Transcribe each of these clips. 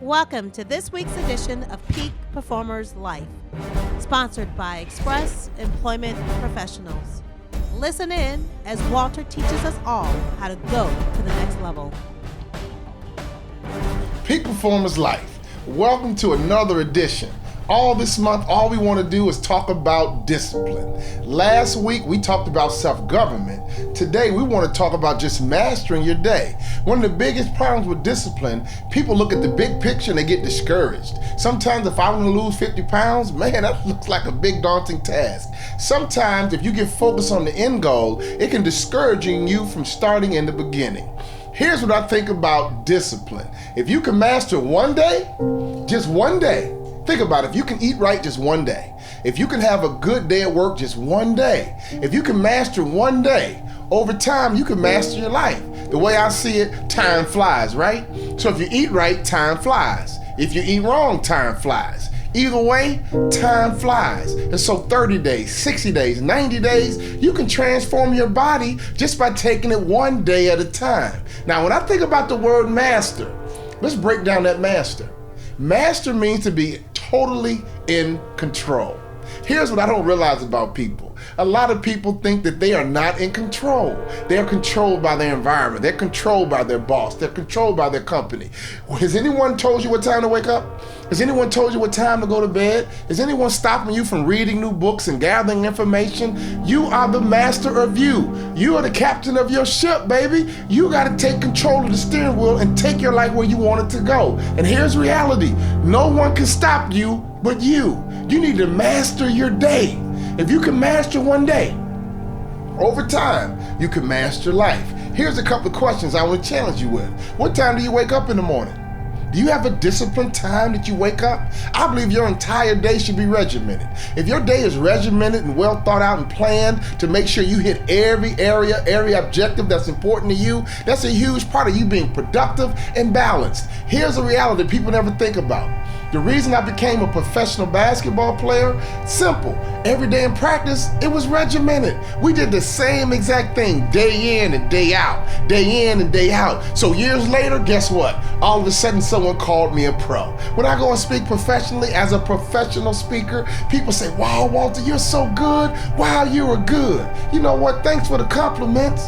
Welcome to this week's edition of Peak Performers Life, sponsored by Express Employment Professionals. Listen in as Walter teaches us all how to go to the next level. Peak Performers Life, welcome to another edition. All this month, all we want to do is talk about discipline. Last week, we talked about self-government. Today, we want to talk about just mastering your day. One of the biggest problems with discipline, people look at the big picture and they get discouraged. Sometimes if I want to lose 50 pounds, man, that looks like a big daunting task. Sometimes if you get focused on the end goal, it can discourage you from starting in the beginning. Here's what I think about discipline. If you can master one day, just one day, think about it. If you can eat right just one day, if you can have a good day at work just one day, if you can master one day, over time you can master your life. The way I see it, time flies, right? So if you eat right, time flies. If you eat wrong, time flies. Either way, time flies. And so 30 days, 60 days, 90 days, you can transform your body just by taking it one day at a time. Now, when I think about the word master, let's break down that master. Master means to be totally in control. Here's what I don't realize about people. A lot of people think that they are not in control. They're controlled by their environment. They're controlled by their boss. They're controlled by their company. Has anyone told you what time to wake up? Has anyone told you what time to go to bed? Is anyone stopping you from reading new books and gathering information? You are the master of you. You are the captain of your ship, baby. You got to take control of the steering wheel and take your life where you want it to go. And here's reality. No one can stop you but you. You need to master your day. If you can master one day, over time, you can master life. Here's a couple of questions I want to challenge you with. What time do you wake up in the morning? Do you have a disciplined time that you wake up? I believe your entire day should be regimented. If your day is regimented and well thought out and planned to make sure you hit every area, every objective that's important to you, that's a huge part of you being productive and balanced. Here's a reality people never think about. The reason I became a professional basketball player, simple. Every day in practice, it was regimented. We did the same exact thing day in and day out, day in and day out. So years later, guess what? All of a sudden, someone called me a pro. When I go and speak professionally as a professional speaker, people say, wow, Walter, you're so good. Wow, you were good. You know what? Thanks for the compliments.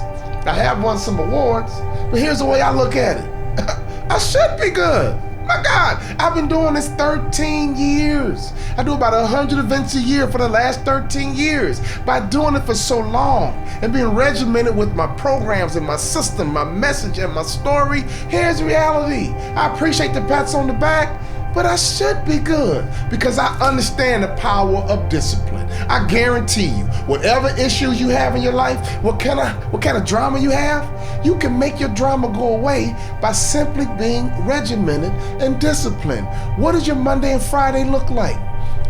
I have won some awards, but here's the way I look at it. I should be good. My God, I've been doing this 13 years. I do about 100 events a year for the last 13 years. By doing it for so long and being regimented with my programs and my system, my message and my story, here's reality. I appreciate the pats on the back, but I should be good because I understand the power of discipline. I guarantee you, whatever issues you have in your life, what kind of drama you have, you can make your drama go away by simply being regimented and disciplined. What does your Monday and Friday look like?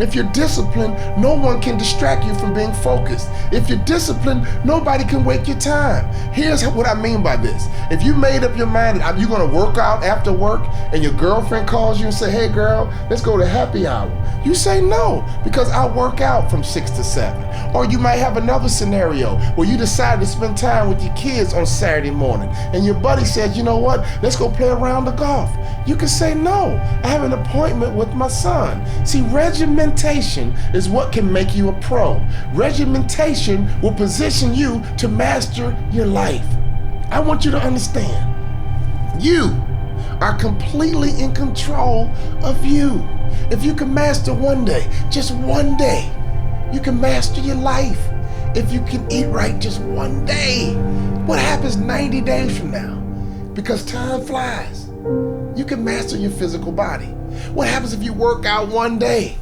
If you're disciplined, no one can distract you from being focused. If you're disciplined, nobody can waste your time. Here's what I mean by this. If you made up your mind that you're going to work out after work and your girlfriend calls you and say, hey girl, let's go to happy hour. You say no, because I work out from 6 to 7. Or you might have another scenario where you decide to spend time with your kids on Saturday morning and your buddy says, you know what, let's go play a round of golf. You can say no, I have an appointment with my son. See, regimentation is what can make you a pro. Regimentation will position you to master your life. I want you to understand, you are completely in control of you. If you can master one day, just one day, you can master your life. If you can eat right just one day, what happens 90 days from now? Because time flies. You can master your physical body. What happens if you work out one day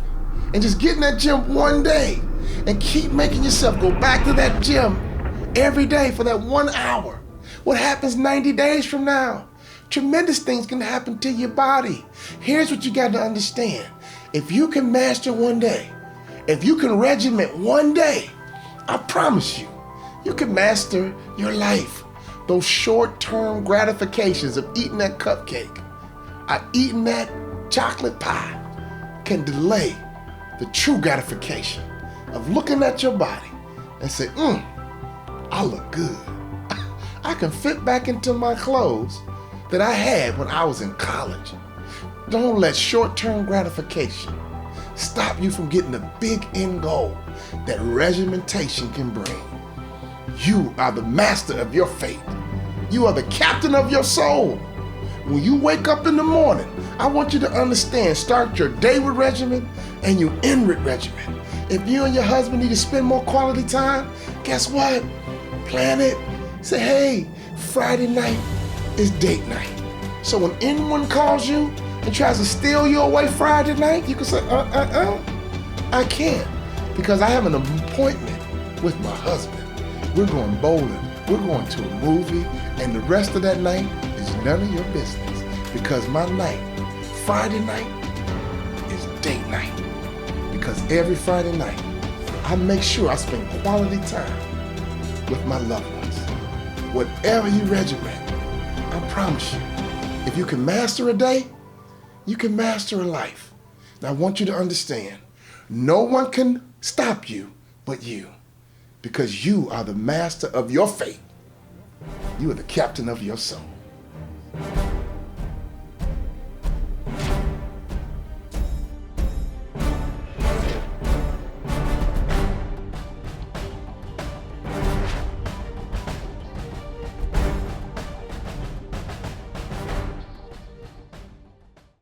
and just get in that gym one day and keep making yourself go back to that gym every day for that 1 hour? What happens 90 days from now? Tremendous things can happen to your body. Here's what you got to understand. If you can master one day, if you can regiment one day, I promise you, you can master your life. Those short-term gratifications of eating that cupcake, eating that chocolate pie can delay the true gratification of looking at your body and say, I look good. I can fit back into my clothes that I had when I was in college. Don't let short-term gratification stop you from getting the big end goal that regimentation can bring. You are the master of your fate. You are the captain of your soul. When you wake up in the morning, I want you to understand, start your day with regimen and you end with regimen. If you and your husband need to spend more quality time, guess what? Plan it. Say, hey, Friday night is date night. So when anyone calls you and tries to steal you away Friday night, you can say, I can't, because I have an appointment with my husband. We're going bowling, we're going to a movie, and the rest of that night is none of your business, because my night, Friday night, is date night. Because every Friday night, I make sure I spend quality time with my loved ones. Whatever you regiment, I promise you, if you can master a day, you can master a life. Now I want you to understand, no one can stop you but you, because you are the master of your fate. You are the captain of your soul.